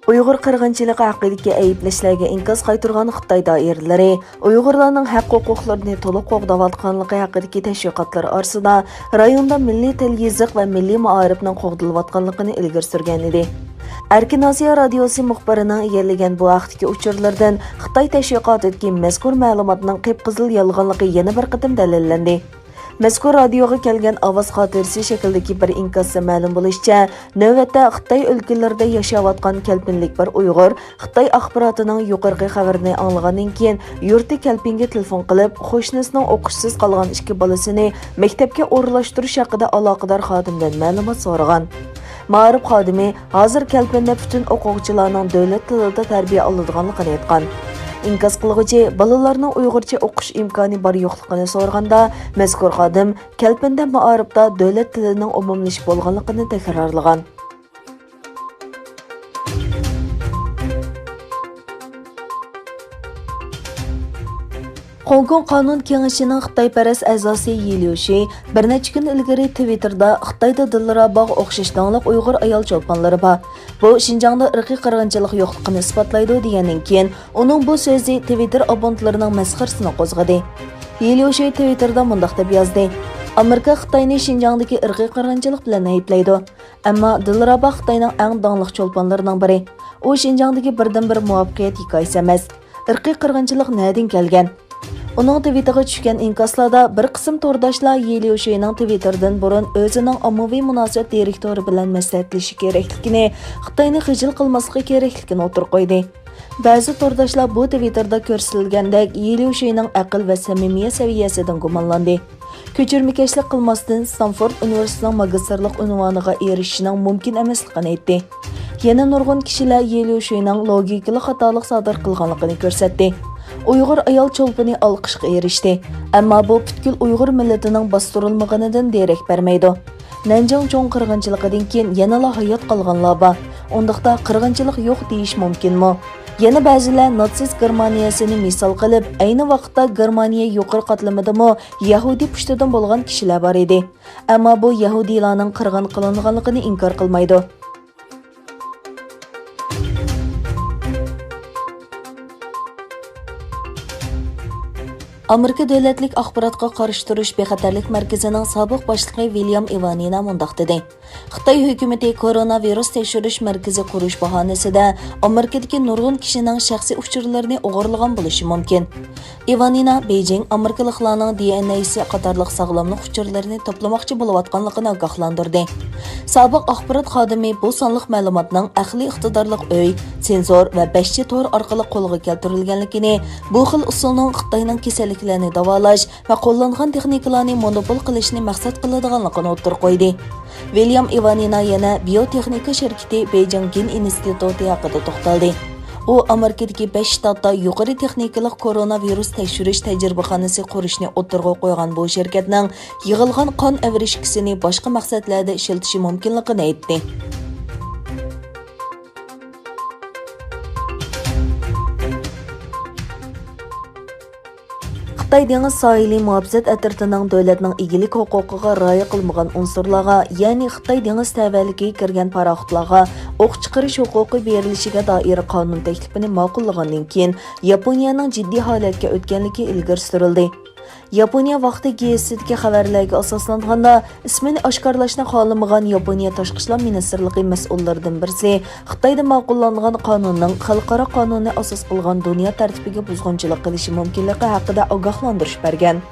Uyghur qirg'inchiligi haqidagi ayblashlarga inkas qaytargan Xitoy doiralari Uyg'urlarning haq-huquqlarini to'liq qo'g'dayotganligi haqidagi tashviqotlar orasida rayonda milliy til, yoziq va milliy ma'arifning qo'g'dilayotganligini ilgari surgan edi. Erkin Osiyo radiosi muxbirining egallagan bu vaqtdagi uchurlardan Xitoy tashviqotidagi mazkur ma'lumotning qip-qizil yolg'onligi yana bir qatim dalillandi. Mazkur radioga kelgan ovoz xotirasi shaklidagi bir inkasda ma'lum bo'lishicha, navbatda Xitoy o'lkalarida yashayotgan kalpinlik bir Uyg'ur Xitoy axborotining yuqorqi xabarini anglagandan keyin yurti kalpinga telefon qilib, qo'shnisining o'qishsiz qolgan ikki bolasini maktabga o'rlashtirish haqida aloqador xodimdan ma'lumot so'ragan. Ma'rif xodimi hozir kalpinda butun o'quvchilarning davlat tilida tarbiya oladiganligini aytgan. İnkas qilg'uchi balalarning Uyg'urcha o'qish imkoni bor yo'qligini so'raganda, mazkur xodim kalpinda ma'arifda davlat tilining umumlashib bo'lganligini takrorlagan. Hong Kong Qonun Kengashining Xitoyparast a'zosi Yi Liushi bir necha kun ilgari Twitterda Xitoyda Dilrabog' o'xshash donliq Uyg'ur ayol cho'lponlari bor. Bu Xinjiangda irqiy qirg'inchilik yo'qligini isbotlaydi degandan keyin uning bu so'zi Twitter abonentlarining masxarasini qo'zg'adi. Yi Liushi Twitterda mundaq deb yozdi: Amerika Xitoyni Xinjiangdagi irqiy qirg'inchilik bilan ayblaydi. Ammo Dilrabog' Xitoyning eng donliq cho'lponlarining biri. U Xinjiangdagi birdan-bir muvaffaqiyat hikoyasi emas. Irqiy qirg'inchilik na'dan kelgan? Uning Twitterga tushgan inkaslarda bir qism to'rdoshlar Yi Liushining Twitterdan burun o'zining ommaviy munosabat direktori bilan maslahatlashishi kerakligini, Xitoyni xijil qilmaslik kerakligini o'tirib qo'ydi. Ba'zi to'rdoshlar bu Twitterda ko'rsatilgandek Yi Liushining aql va samimiyat saviyasidan gumonlandi. Ko'chirmakashlik qilmasdan Stanford universitetining magistrlik unvoniga erishishining mumkin emasligini aytdi. Yana nurg'un kishilar Yi Liushining logikali xatolik sodir qilganligini ko'rsatdi. Uyg'ur ayol cho'lpini olqishga erishdi. Ammo bu butkul Uyg'ur millatining bostirilmaganidan derak bermaydi. Nanjing cho'ng qirg'inchiligidan keyin yanala hayot qolganlar bor. Undaqda qirg'inchilik yo'q deyish mumkinmi? Yana ba'zilar natsist Germaniyasini misol qilib, ayni vaqtda Germaniya yuqori qatlamidami Yahudi pushtidan bo'lgan kishilar bor edi. Ammo bu Yahudilarning qirg'in qilinganligini inkor qilmaydi. Amerika Davlatlik axborotga qarshi turish bexatarlik markazining sobiq boshlig'i William Ivanina mundaq dedi: Xitoy hukumati koronavirus tekshirish markazi qurish bahonasida Amerikadagi nurg'un kishining shaxsiy uchurlarini o'g'irlagan bo'lishi mumkin. Ivanina Beijing Amerikaliklarning DNA'si qatorliq sog'lomlik uchurlarini to'plamoqchi bo'layotganligini ogohlantirdi. Sobiq axborot xodimi bu sonliq ma'lumotning aqliy iqtidorliq uy, sensor va 5G tor orqali qo'lga keltirilganligini, bu xil usulning Xitoyning kasalliklarni davolash va qo'llangan texnikalarni monopol qilishni maqsad qiladiganligini o'tirib qo'ydi. William Ivanina yana biotexnika shirkati Beijing Gen instituti haqida to'xtaldi. U Amerikadagi 5 shtatda yuqori texnikalik koronavirus tekshirish tajribaxonasi qurishni o'tirg'a qo'ygan bu shirkatning yig'ilgan qon avrishkisini boshqa maqsadlarda ishlatishi mumkinligini aytdi. Xitoy dengiz sohili muhofazat atritining davlatning egilik huquqiga rioya qilmagan unsurlarga, ya'ni Xitoy dengiz tavalligiga kirgan paraxotlarga o'q chiqarish huquqi berilishiga doir qonun taklifini ma'qullagandan keyin Yaponiyaning jiddiy holatga o'tganligi ilgari surildi. Yaponiya vaqti gazetidagi xabarlarga asoslanganda ismini oshkorlashni xohlamagan Yaponiya tashqi ishlar ministrligi mas'ullaridan birisi Xitoyda ma'qullangan qonunning xalqaro qonunni asos qilgan dunyo tartibiga buzg'unchilik qilishi mumkinligi haqida ogohlantirish bergan.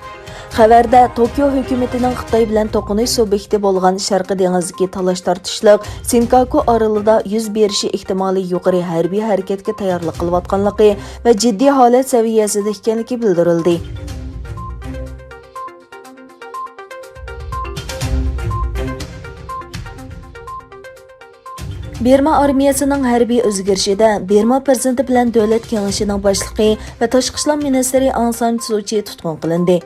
Xabarda Tokio hukumatining Xitoy bilan to'qinish subyekti bo'lgan Sharqiy dengizga talash-tortishliq Senkaku orolida yuz berishi ehtimoli yuqori harbiy harakatga tayyorlik qilayotganligi va jiddiy holat saviyasida ekanligi bildirildi. Birma armiyasining harbiy o'zgarishida Birma prezidenti bilan davlat kengashining boshlig'i va tashqi ishlar ministri Aung San Suu Kyi tutqun qilindi.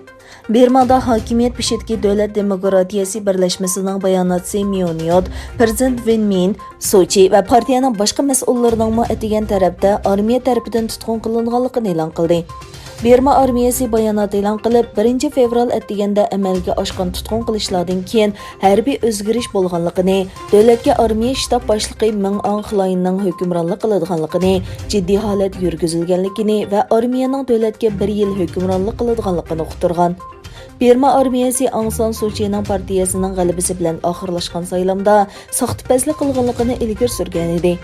Birmada hokimiyat pishidagi davlat demokratiyasi birlashmasining bayonotchisi Myonyot, prezident Win Min, Suu Kyi va partiyaning boshqa mas'ullarining atigan tarafda armiya tarafidan tutqun qilinganligini e'lon qildi. Birma armiyasi bayonot e'lon qilib, 1 fevral atdiganda amalga oshgan tutqun qilishlardan keyin harbiy o'zgarish bo'lganligini, davlatga armiya shtab boshlig'i Ming Aung Hlaingning hukmronlik qiladiganligini, jiddiy holat yurgizilganligini va armiyaning davlatga 1 yil hukmronlik qiladiganligini uqtirgan. Birma armiyasi Aung San Suu Kyining partiyasining g'alabasi bilan oxirlashgan saylamda saxtipazlik qilganligini ilgari surgan edi.